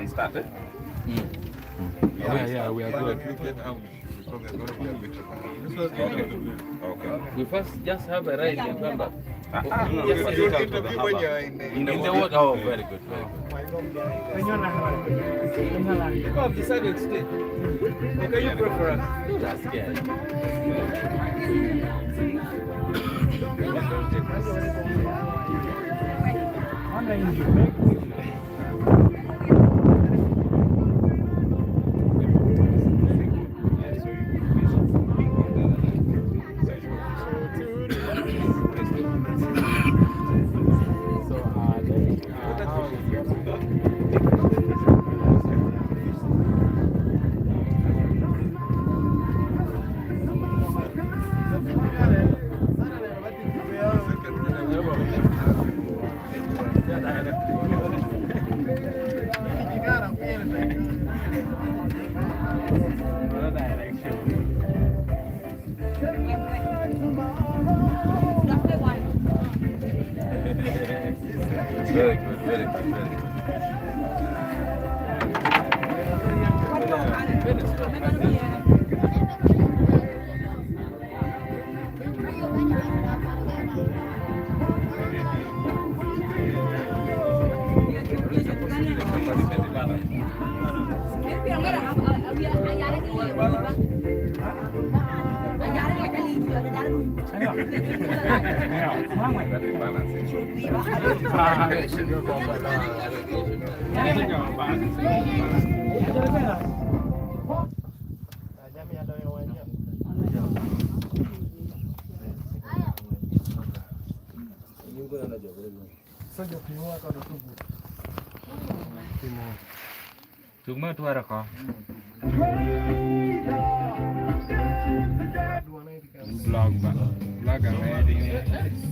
can start it. Yeah, we are good. Okay. We first just have a ride and come back. You interview when you're In the water. Oh, very good, very good. People have decided to stay. Okay, you prefer us. That's good. Very good, very good, very good. Cuma tu ada kau. Vlog ba? Vlog ang editing niya.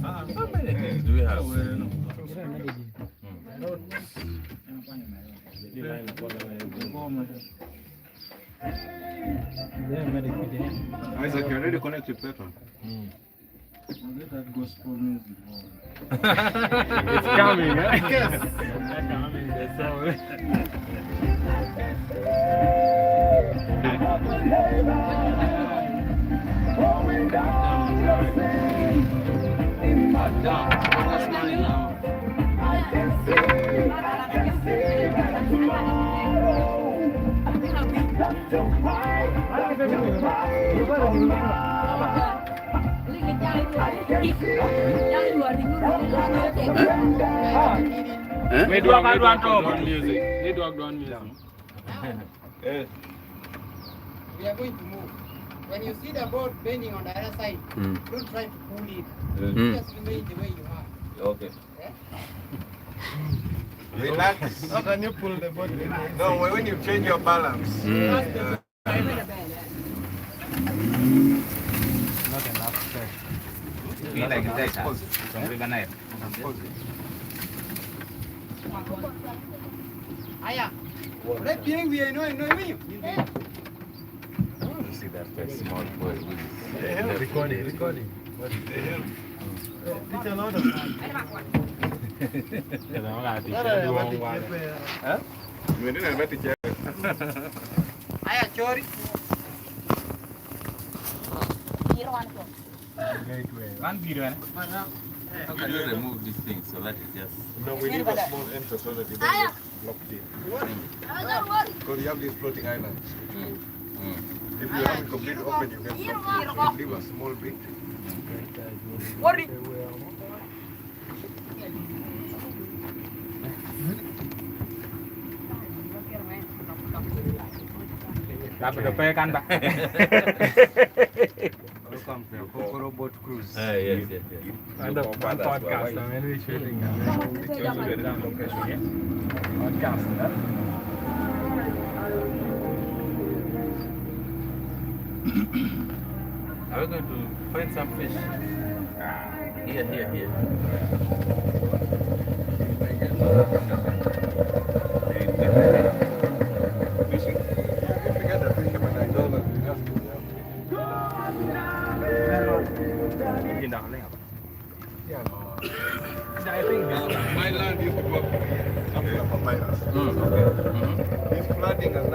How many things do we have? Isaac, you're ready to connect with Petra? That gospel music. It's coming, eh? Yes. It's coming. That's all. We do music. We do music. We are going to move. When you see the boat bending on the other side, don't try to pull it. Just remain the way you are. Okay. Relax. How can you pull the boat? No, when you change your balance. Not enough space. Feel like this. Aya, right being we know you. I want to see that first small boy with Recording. What the hell? It's a lot of Huh? You didn't have to check. Aya, chori. How can you remove this thing so that it just... No, we need a small enter so that it doesn't get locked in. Because you have these floating islands. If you have it completely open, you can leave a small bit. Dapat depan Pak. Welcome to Akokoro boat cruise. yes. Ada podcast namanya ini shooting. Podcast ya. Are we going to find some fish? Here. Fishing. If you get a fisherman, I know that you have to. Yeah, no. I think My land used to go up to papyrus. Okay.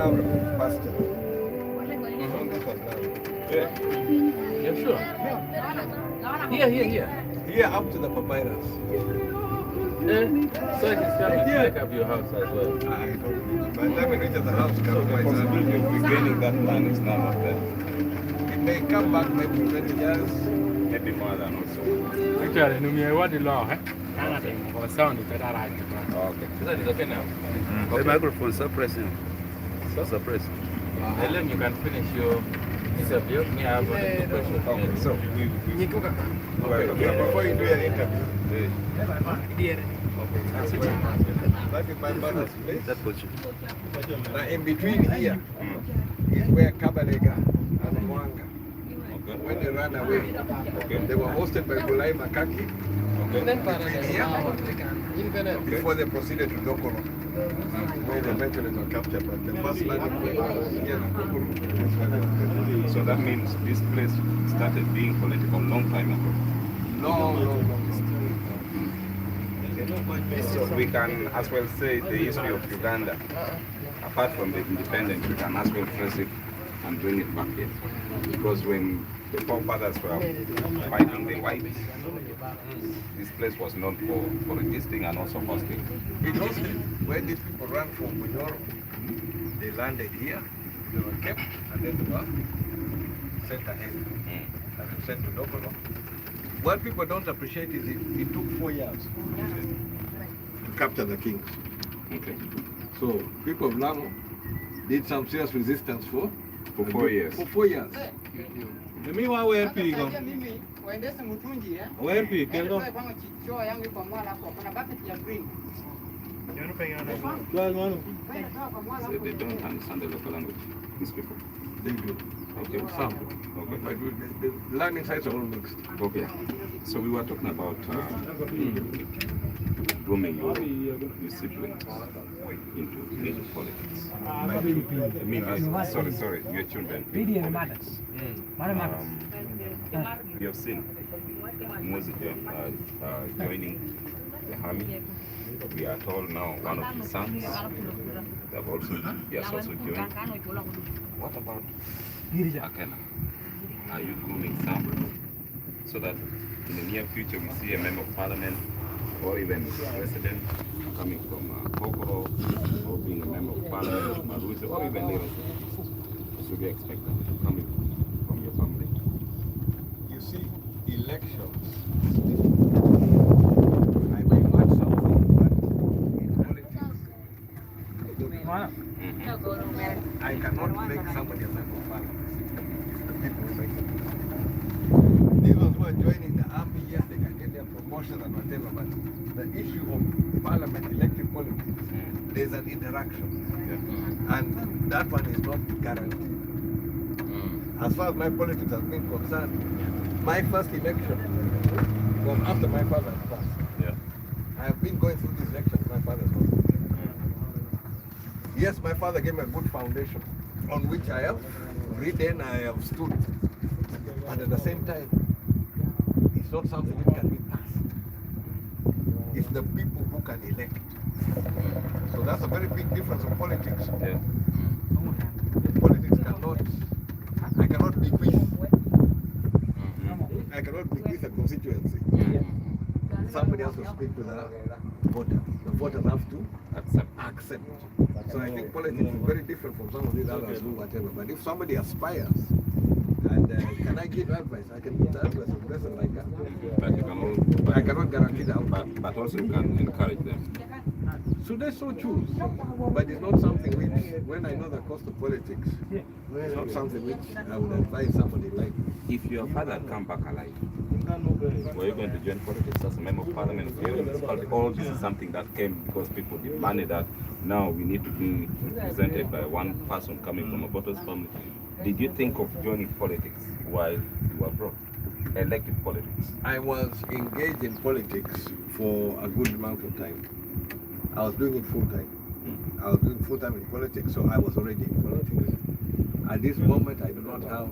now removed pasture. All this was now removed. Yeah, sure. Here. Here up to the papyrus. So it is coming to take up your house as well. I don't know. By the time we reach the house, So the possibility of regaining that land is now not there. it may come back maybe 20 years. Maybe more than also. Actually, no me what the law, eh? Or sound it that right. Okay. So that is okay now. The microphone suppressing. Suppress. Ellen, you can finish your interview. Me, I have a question. Okay, so We were talking about before you do your interview, that is my mother's place. That was Now in between here is where Kabalega and Mwanga, when they ran away, they were hosted by Bulai Makaki. Before they proceeded to Dokoro, where they eventually got captured. But the first landing point was here in Dokoro. So that means this place started being political long time ago. Long. So we can as well say the history of Uganda, apart from the independence, we can as well trace it and bring it back here. Because when the forefathers were fighting the whites, this place was known for resisting and also hosting. It hosted where these people ran from Bunyoro. They landed here, they were kept, and then they were sent ahead and then sent to Dokoro. What people don't appreciate is it took 4 years to capture the kings. Okay. So people of Lamu did some serious resistance for 4 years. For 4 years. Me wa where people go? Mimi waendeshe mtungi eh. Where people go? Kwa chicho yangu kwa mwala hapo kuna bucket ya green. So they don't understand the local language, these people. They do. Okay. Some. Okay. But the learning sites are all mixed. Okay. So we were talking about grooming your siblings into politics. I mean, sorry, your children. We have seen Moses joining the army. We are told now one of his sons he has also joined. What about Akena? Are you grooming some so that in the near future we see a member of parliament or even a president coming from Akokoro or being a member of parliament from Arusha or even Lira? Should we expect them to come from your family? You see, elections. I may want something, but in politics, I cannot make somebody a member of parliament. The people make it. These ones who are joining the army, yes, they can get their promotions and whatever, but the issue of parliament, elective politics, there's an interaction. And that one is not guaranteed. As far as my politics has been concerned, my first election was after my father had passed. I have been going through these elections with my father's husband. Yes, my father gave me a good foundation on which I have ridden, I have stood. But at the same time, it's not something which can be passed. It's the people who can elect. So that's a very big difference in politics. Politics I cannot bequeath a constituency. Somebody else will speak to the voters. The voters have to accept. So I think politics is very different from some of these others who whatever. But if somebody aspires, and can I give advice? I can give the advice of the person like that. But you can I cannot guarantee the outcome. but also you can encourage them. Should they so choose? But it's not something which, when I know the cost of politics, it's not something which I would advise somebody like. If your father had come back alive, were you going to join politics as a member of parliament of your municipality? Or this is something that came because people demanded that now we need to be represented by one person coming from a Boto's family? Did you think of joining politics while you were abroad? Elective politics? I was engaged in politics for a good amount of time. I was doing it full time. I was doing full time in politics, so I was already in politics. At this moment, I do not have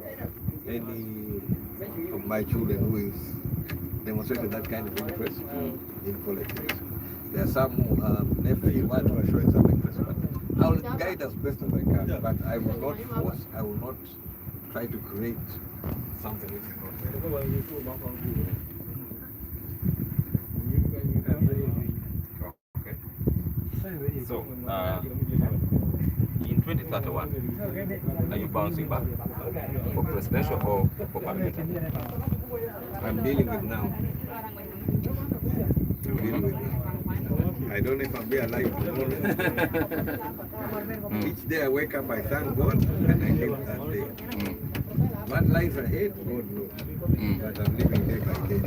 any of my children who is demonstrated that kind of interest in politics. There are some nephews who are showing some interest, but I'll guide as best as I can, but I will not force, I will not try to create something which is not there. Okay. So, in 2031, are you bouncing back for presidential or for parliamentary? I'm dealing with now. I'm dealing with now. I don't know if I'll be alive tomorrow. Each day I wake up, I thank God, and I live that day. What lies ahead, God knows. But I'm living day by day.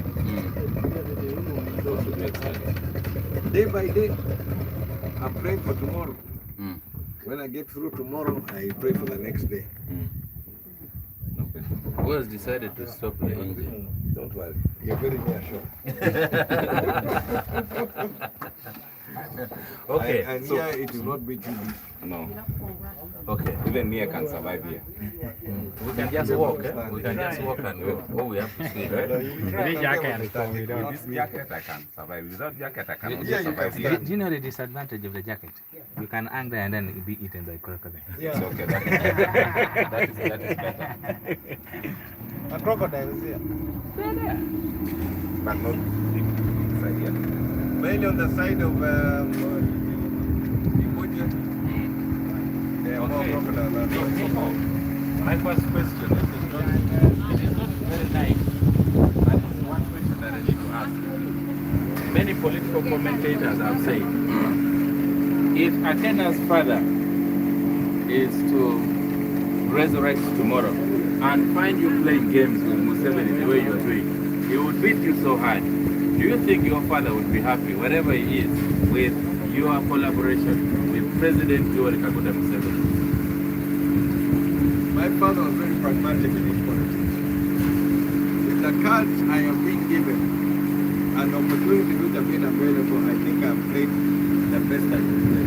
Day by day, I'm praying for tomorrow. When I get through tomorrow, I pray for the next day. Who has decided to stop the engine? Don't worry, you're very near shore. Okay, And so- here it will not be too deep. No. okay. Even me, I can survive here. We can just walk, eh? We can just walk and go. All we have to see, right? With this jacket, I can survive. Without jacket, I cannot Yeah, you survive can here. Do you know the disadvantage of the jacket? You can hang there and then be eaten by crocodile. It's okay. That is better. A crocodile is here. But not inside here. Mainly on the side of Ibuja. There are more Okay. crocodiles. My first question is not very nice. And it's one question that I need to ask. Many political commentators have said, if Akena's father is to resurrect tomorrow and find you playing games with Museveni the way you're doing, he would beat you so hard. Do you think your father would be happy, wherever he is, with your collaboration with President Yoweri Kaguta Museveni? My father was very pragmatic in his politics. With the cards I have been given and opportunities which have been available, I think I've played the best I could play.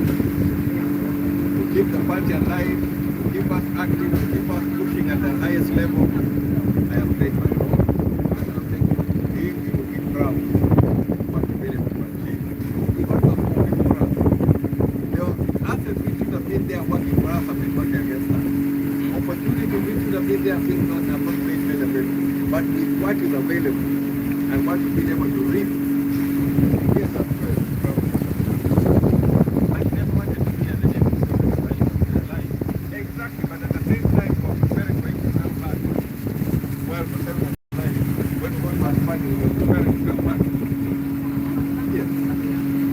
To keep the party alive, to keep us active, to keep us pushing at the highest level, I have played my role. And I think he will be proud of what the benefit was achieved. He was not only for us. The assets which should have been there working for us have been working against us. Opportunity which should have been there have not made available. But with what is available and what we've been able to reap, yes, I'm very proud. I never wanted to hear the name of Museveni while he was still alive. Exactly, but at the same time, for preparing for it to come back, well, for several times, when one was fighting, we were preparing to come back. Yes.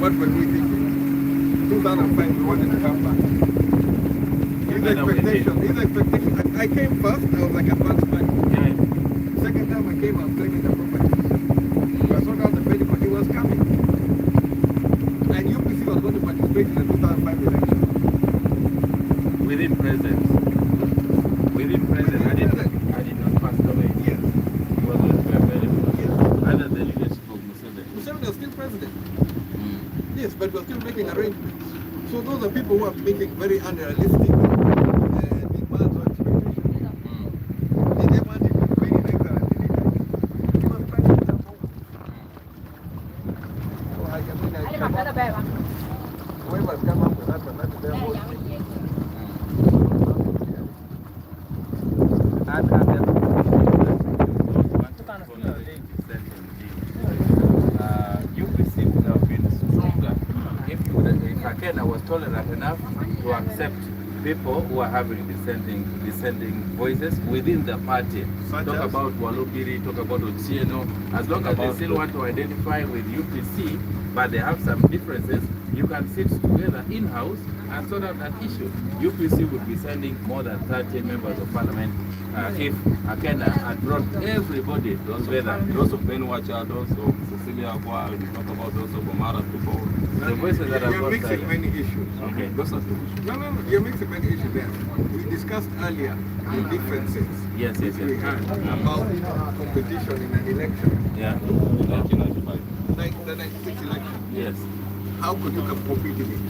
What were we thinking? 2005, we wanted to come back. His expectation, I came first, I was like advanced man. Yeah. Second time I came, I was claiming the property. So I saw down the penny, but he was coming. And UPC was going to participate in the 2005 election. Within presence. Within presence. I did not pass away. Yes. He was going to be available. Yes. Under the leadership of Museveni. Museveni was still president. Yes, but we're still making arrangements. So those are people who are making very unrealistic demands or expectations. They never wanted to make an excellent leader. He was president. So I cannot. Whoever's come up with that, but that's their own thing. And those who want to tolerate dissenting views. UPC would have been stronger if Akena was tolerant enough to accept people who are having dissenting voices within the party. Such Talk as? about Walukiri, talk about Otieno. As long as they still want to identify with UPC, but they have some differences, you can sit together in-house and sort out that issue. UPC would be sending more than 30 members of parliament if Akena had brought everybody together. Those of Ben Wacha, those of Cecilia Agua, we talk about those of Omara people. The voices that have You're got mixing silent. many issues. Okay. Those are two issues. No, you're mixing many issues there. We discussed earlier the differences Yes, yes, we yes. had about competition in an election, Yeah. 1995. like the 96 election. Yes. How could you compete in it?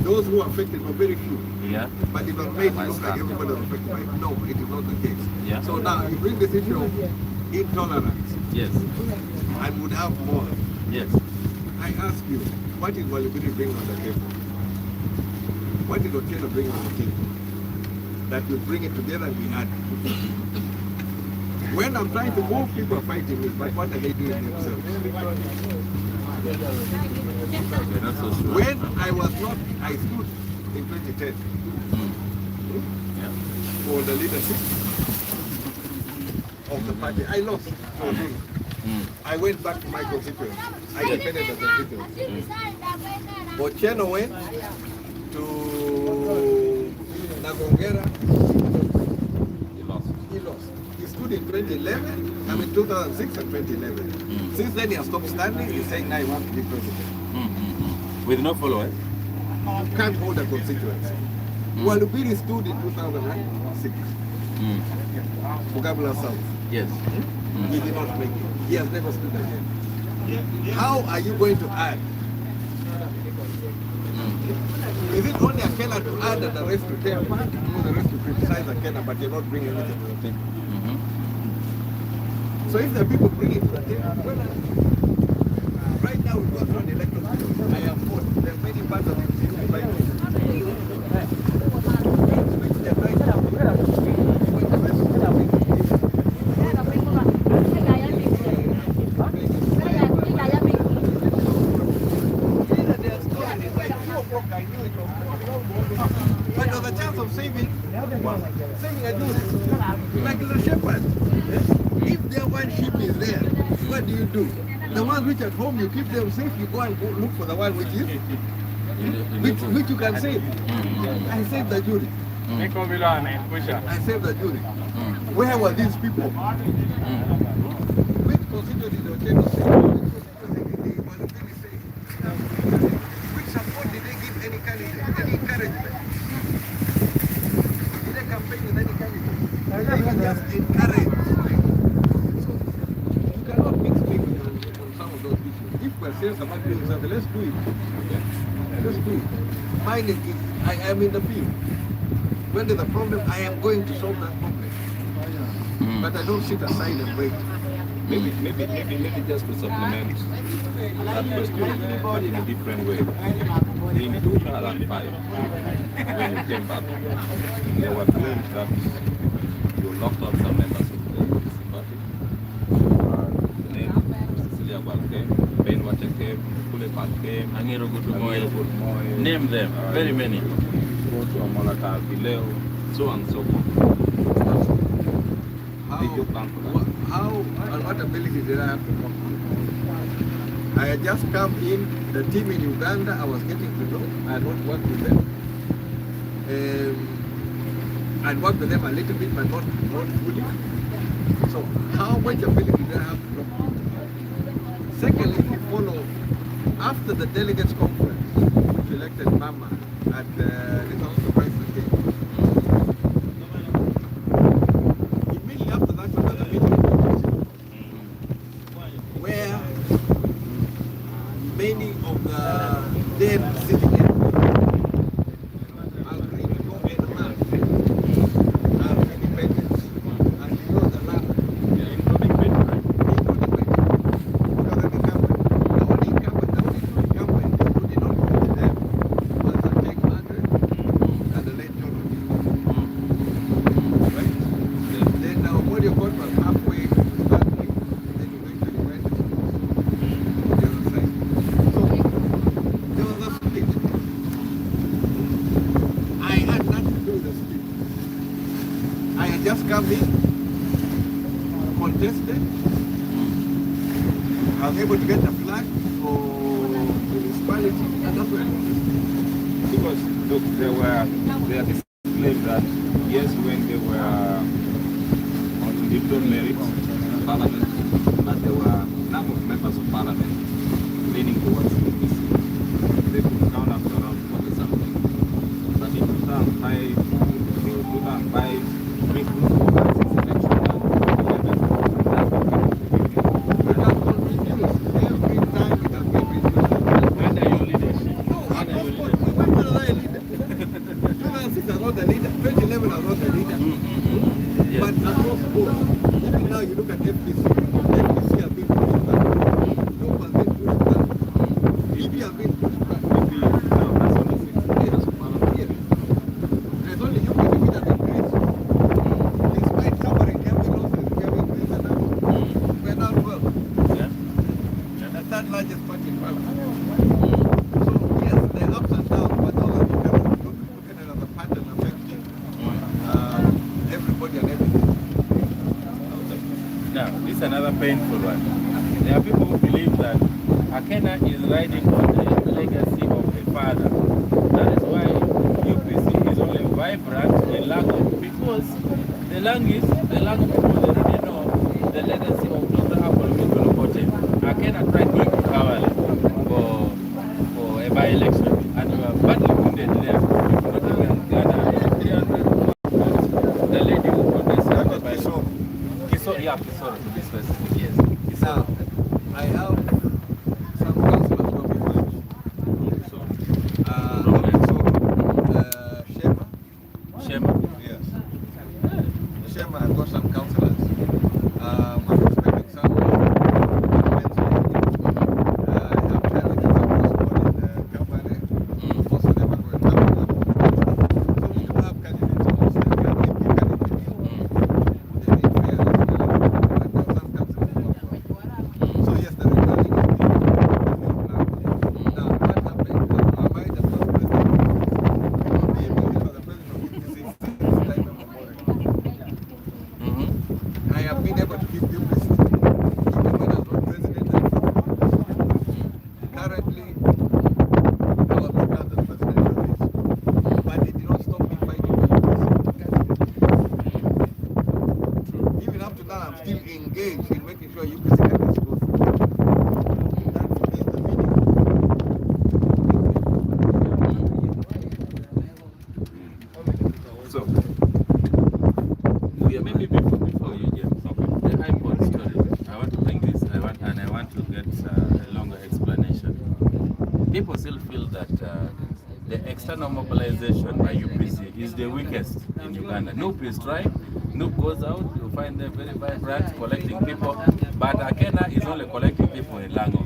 Those who are affected were very few, Yeah. but it was made to look like everybody was affected by it. No, it is not the case. Yeah. So now you bring this issue of intolerance Yes. and would have more. Yes. I ask you, what is Walibiri bringing on the table? what did Otieno bring to the table? That we bring it together and we add. When I'm trying to move, people are fighting me, but what are they doing themselves? When I was not, I stood in 2010 for the leadership of the party. I lost. I went back to my constituency. I defended the constituency. Otieno went to Nagongera. He lost. He stood in 2011, I mean 2006 and 2011. Since then he has stopped standing. He's saying now he wants to be president. With no followers? You can't hold a constituency. Walubiri stood in 2006. Mugabula South. Yes. He did not make it. He has never stood again. How are you going to add? Is it only Akena to add and the rest to tell? The rest to criticize Akena, but you're not bringing anything to the table. So if the people bring it to the table, well, right now we've got one elected. I am for. There are many parts of it. But there's a chance of saving a dude, like the shepherd. If their one sheep is there, what do you do? The ones which at home, you keep them safe, you go and go look for the one which is, which you can save. I saved the jury. I saved the jury. Where were these people? Which constituency did Otieno save? Which support did they give any candidate? Any encouragement? Did they campaign with any candidate? They can just encourage. So you cannot mix people on some of those issues. If we're serious about doing something, let's do it. Let's do it. Mine is, I am in the field. When there's a problem, I am going to solve that problem. But I don't sit aside and wait. Maybe just to supplement that question in a different way. In 2005, when you came back, there were claims that you locked up some members of the party. Ben Wacha came, Kulepat came, Angero Gudumoy. Name them, very many. So on and so forth. Did you plan for that? How and what ability did I have to work on? I had just come in, the team in Uganda, I was getting to know. I had not worked with them. I'd worked with them a little bit, but not fully. So how much ability did I have to work on? Secondly, if you follow, after the delegates conference, which elected Mama at the International President Day, immediately after that, there was a meeting where many of the then sitting here agreed to go in the land as independence and use the land, including Bedford. Because the only incumbent who did not go with them was the Jake Margaret and the late John Otieno. Right? Then now what you got was halfway to start with, then you eventually went to the other side. So there was a split. I had nothing to do with the split. I had just come in, contested. I was able to get a flag for municipality, and that's where I contested. Because look, there are this claim that yes, when they were on individual merits in parliament, but there were a number of members of parliament leaning towards APC. They could count up to around 40 something. But in 2005, we could go back since election now. But that was reduced. Every time it has been reduced. Under your leadership. No, I'm not a leader. 2006 was not the leader. 2011 was not the leader. Yes. But across the board, even now you look at FPC. FPC has been pushed back. Job has been pushed back. EB has been pushed back. Maybe now that's on the 6th. Yes. another painful one. There are people who believe that Akena is riding on the legacy of a father. That is why UPC is only vibrant in Lango, because the Lango people, they already know the legacy of Dr. Apple Mikolokote. Akena tried going to Kawale for a by-election, and you are badly wounded there. You could not even gather 300 votes. The lady who contested the by-election. Kisoro, to be specific, yes. Now, I have some councillors who have been Shema. yes. Shema has got some councillors. I'm expecting some governments. I have tried to get some support in Kampala. Most of them are going to come. So we do have candidates almost like we have empty candidates. They need fair so yes, the returning is now what happened? Am I the first president? Maybe the president of UPC since time immemorial. I have been able to give UPC even when I was not president. Currently, I was not at the presidential race, but it did not stop me fighting for UPC. Even up to now, I'm still engaged in making sure UPC candidates go through. That for me is the meaning. So, yeah, maybe before you get the iPod story, I want to bring this. I want to get a longer explanation. People still feel that the external mobilization by UPC is the weakest in Uganda. NUP is trying. NUP goes out, you find them very vibrant, collecting people, but Akena is only collecting people in Lango.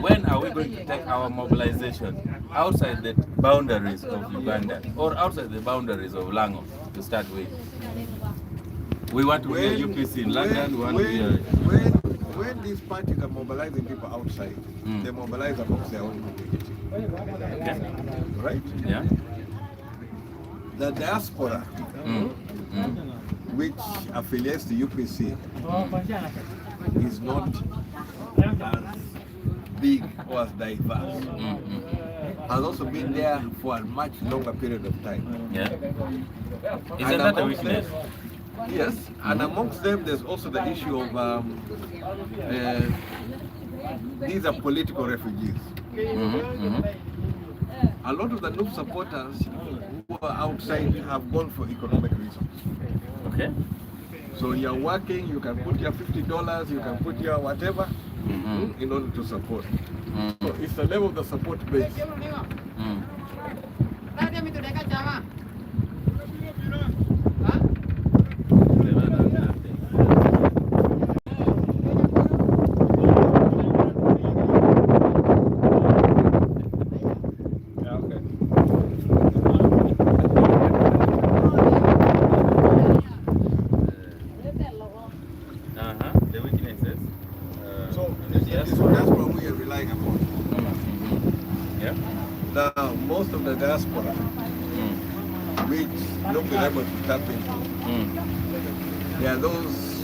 When are we going to take our mobilization outside the boundaries of Uganda or outside the boundaries of Lango to start with? We want to hear UPC in London. When these parties are mobilizing people outside, they mobilize amongst their own community. Okay. Right? Yeah. The diaspora, which affiliates to UPC, is not as big or as diverse. Has also been there for a much longer period of time. Yeah. And Isn't that a amongst weakness? them- Yes, and amongst them there's also the issue of these are political refugees. A lot of the NUP supporters who are outside have gone for economic reasons. Okay. So you're working, you can put your $50, you can put your whatever in order to support. So it's the level of the support base. The weaknesses. So that's what we are relying upon. Yeah. Now, most of the diaspora, which not been able to tap into, there are those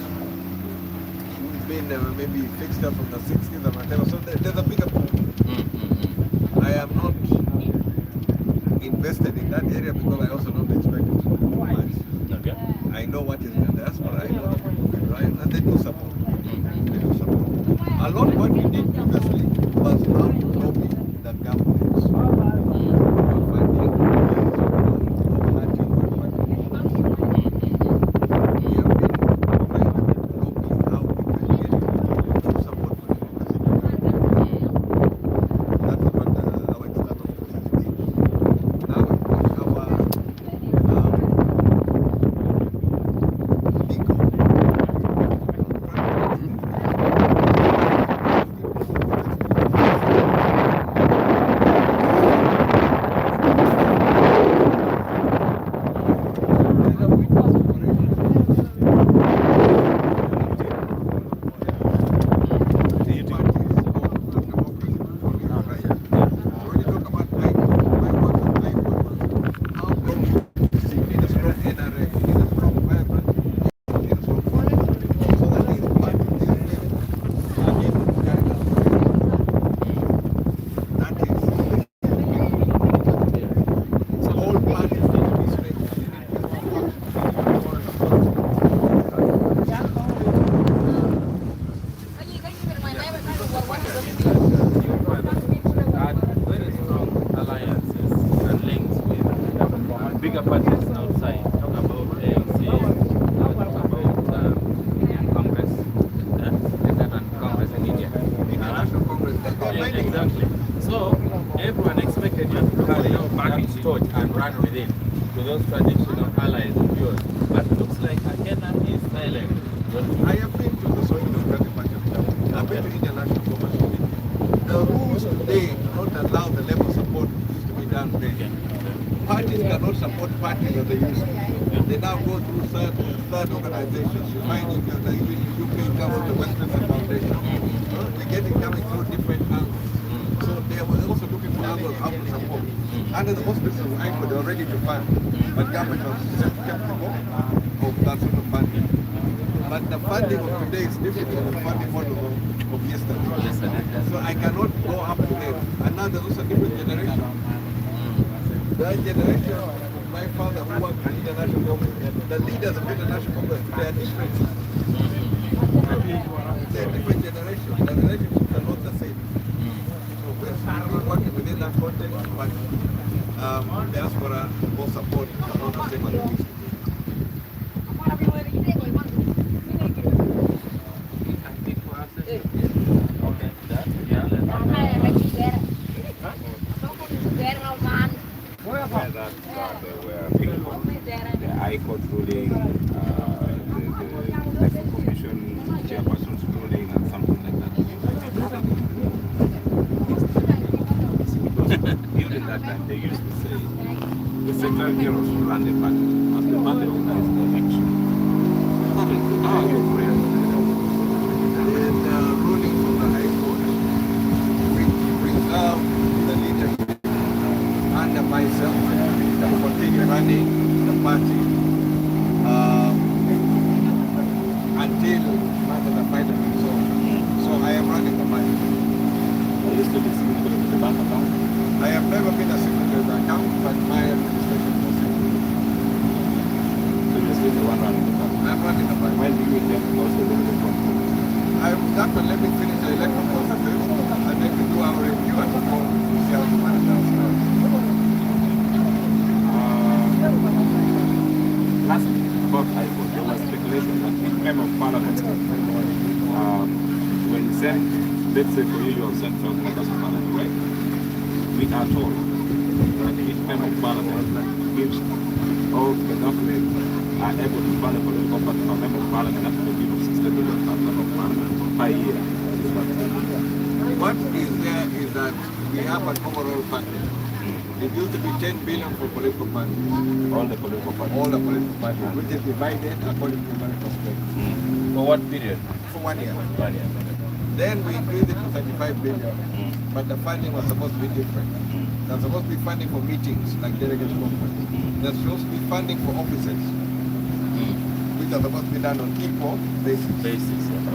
who've been maybe fixed up from the 60s or whatever. So there's a bigger pool. I am not invested in that area because I also don't expect it to do much. Okay. I know what is in the diaspora. I know the people can ride, and they do support. They do support. A lot of what we did previously was how to lobby the governments. Funding, we have been trying to lobby how we can get support for democracy. That is what our external forces did. Now we've got our speaker. run with it to those traditional allies of yours. But it looks like Akena is silent. I have been to the Soil Democratic Party of China. I've been to international commercial. The rules today do not allow the level of support used to be done then. Parties cannot support parties as they used to. They now go through third organizations. You find it the UK comes the Westminster Foundation. We're getting coming through different angles. So they were also looking for angles how to support. Under the auspices of ICO, they were ready to fund, but government was skeptical of that sort of funding. But the funding of today is different from the funding model of yesterday. So I cannot go up to them. And now there's also a different generation. The generation of my father who worked in international government, the leaders of international government, they are different. They're different generations. The relationships are not the same. So we're working within that context, but diaspora more support is not the same as it used to be. The High Court ruling, the Election Commission chairperson's ruling, and something like that. Because during that time, they used to say the secretary general should run the party, and the party organized the election. How you pray? The ruling from the High Court, we reserve the leadership under myself to continue running the party until the final result. So I am running the party. I used to be secretary of the bank account. I have never been a secretary of the account, but my administration was secretary. So you're still the one running the party. I'm running the party. When do you intend to also do the control? I would have to let me finish the electoral process and then we do our review and we go to see how to manage ourselves. Last about High Court, there was speculation that in member of parliament, when you send, let's say for you, you have sent 12 members of parliament, right? We are told that each member of parliament gives all the government are able to fund a political party for a member of parliament up to the give of 60 billion per member of parliament per year. What is there is that we have an overall package. It used to be 10 billion for political parties. All the political parties. All the political parties, which is divided according to marital strength. For what period? For 1 year. 1 year. Then we increased it to 35 billion. But the funding was supposed to be different. There's supposed to be funding for meetings, like delegate conference. There's supposed to be funding for offices, which are supposed to be done on equal basis.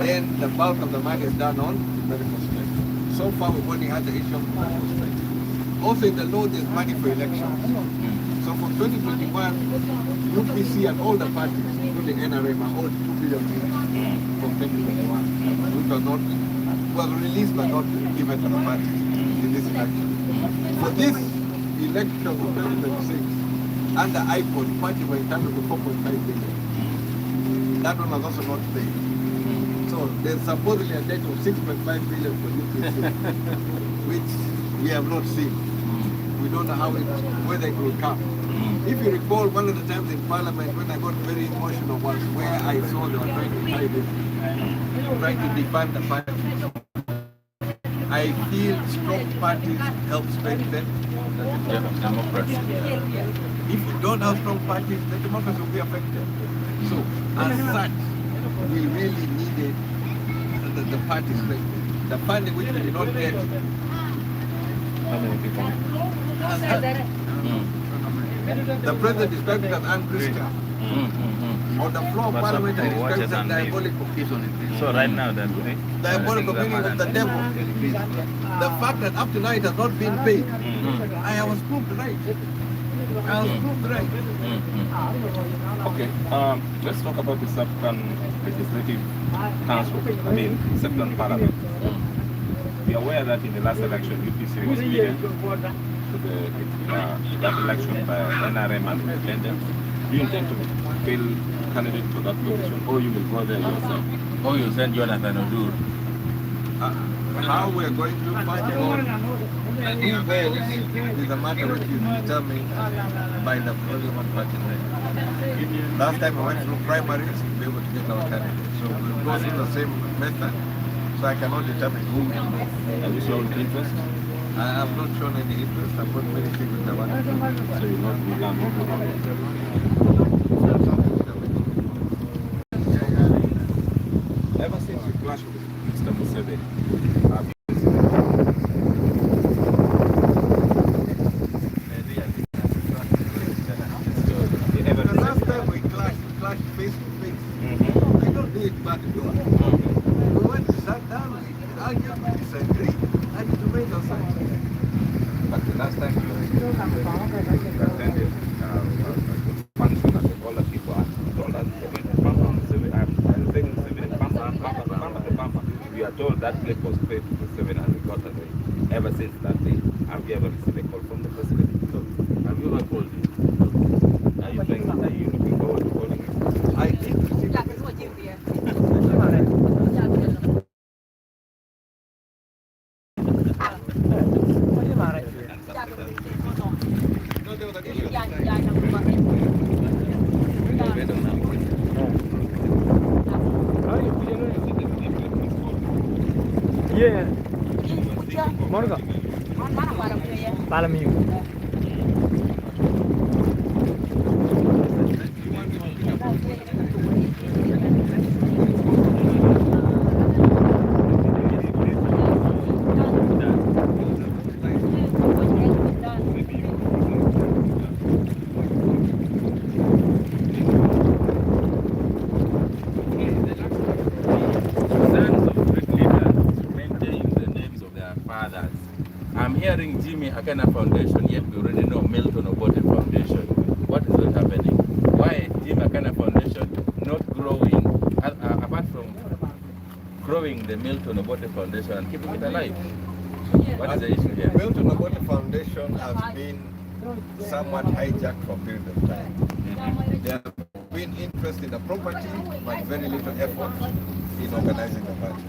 Then the bulk of the money is done on medical strength. So far we've only had the issue of medical strength. Also in the law there's money for elections. So for 2021, UPC and all the parties, including NRM, are owed 2 billion from 2021, which was released but not given to the parties in this election. For this election of 2026, under ICO, the party were entitled to 4.5 billion. That one was also not paid. So there's supposedly a debt of 6.5 billion for UPC, which we have not seen. We don't know whether it will come. If you recall, one of the times in Parliament when I got very emotional was where I saw they were trying to hide it, trying to defund the party. I feel strong parties help strengthen Democracy. If you don't have strong parties, the democracy will be affected. So, as such, we really needed the party strength. The funding which we did not get. How many people? The president described it as unchristian. On the floor of Parliament, he described it as diabolical. So right now they're doing Diabolical meaning of the devil. The fact that up to now it has not been paid, I was proved right. I was proved right. Okay, let's talk about the African Legislative Council, African Parliament. We are aware that in the last election, UPC was leading to that election by NRM and independent. Do you intend to fill candidate for that position, or you will go there yourself? or you send Jonathan Odur. How we are going to find And even is a matter which is determined by the relevant party. Last time I went through primaries to be able to get our candidate. So we'll go through the same method. So I cannot determine who will know. Have you shown interest? I have not shown any interest. I've got many things that I want to do. So you not become ever since you clashed with Mr. Museveni, the last time we clashed face to face. I don't do it back door. We went to sit down, we argued, we disagreed, and it remained on side. but the last time you attended function at the Bola people told us we are told that place was paid to 7 and we got away. Ever since that day, have you ever received a call from the president? So, have you ever called him? Are you looking forward to calling him? I did receive no, there was an issue. Yeah. Monica. Palamio. I'm hearing Jimmy Akena Foundation, yet we already know Milton Obote Foundation. What is not happening? Why Jimmy Akena Foundation not growing, apart from growing the Milton Obote Foundation and keeping it alive? What is the issue here? Milton Obote Foundation has been somewhat hijacked for a period of time. There have been interest in the property, but very little effort in organizing the party.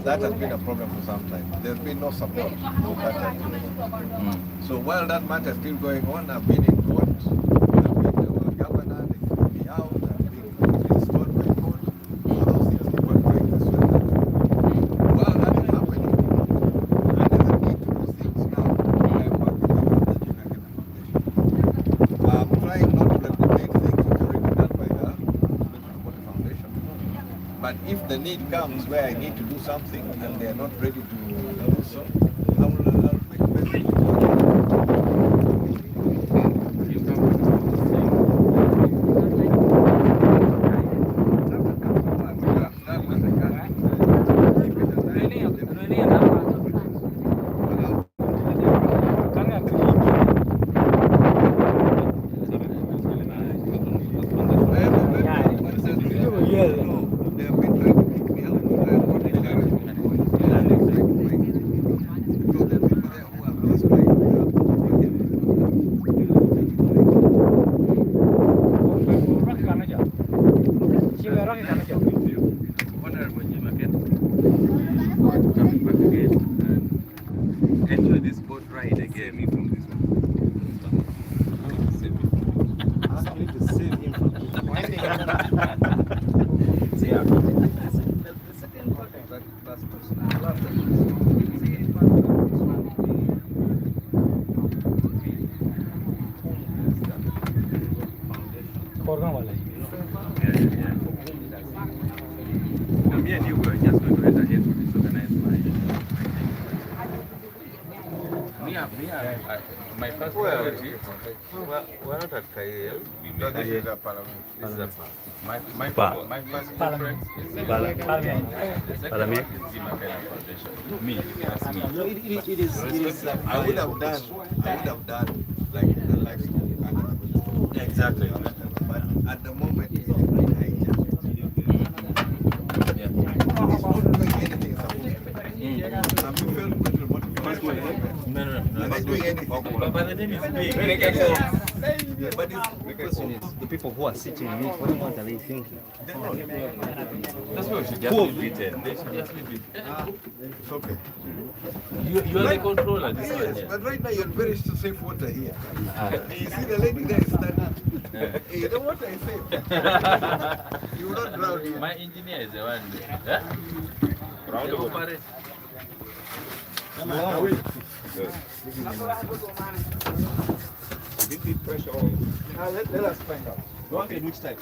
That has been a problem for some time. There's been no support for that activity. So while that matter is still going on, I've been in court, I've been to the governor, they threw me out, I've been restored by court. All those things keep on going this way. While that is happening, and there's a need to do things now, I am working with the Jamaican Foundation. I'm trying not to replicate things which are already done by the Milton Obote Foundation. But if the need comes where I need to do something and they are not ready to do so, I'll make a message. They have been trying to pick me out. I am not because there are people there who have lost my Honorable Jim Akena, coming back again and enjoy this boat ride again from this one. Ask me to save him from winding up. Yeah. that's personal. Corgan wala. Me and you were just going to enter here to disorganize my first priority. We're not at KL. This is a parliament. My first preference is the second one is Jim Akena Foundation. Me, that's me. It is. I would have done like the livestock. Exactly. But at the moment, it's been hijacked. It's not doing anything. Have you felt much about it? No. They're not doing anything. But the name is big. Yeah, but the question is, The people who are sitting in it, what are they thinking? That's why we should just be beaten. They should just be beaten. it's okay. You are the controller. This one Yes, here. but right now you're very safe water here. You see the lady there is standing. You know what I say? You will not drown here. My engineer is the one. Round The of operate. Did it pressure on? Let us find out. Okay, which type?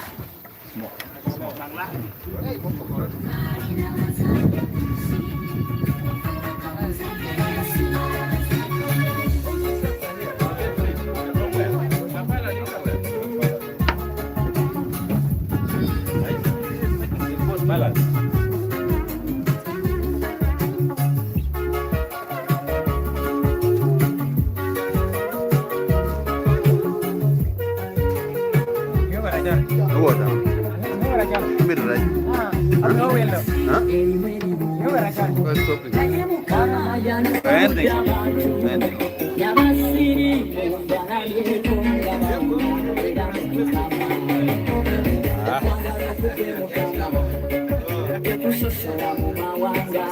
balance. Kushishana mu mawanga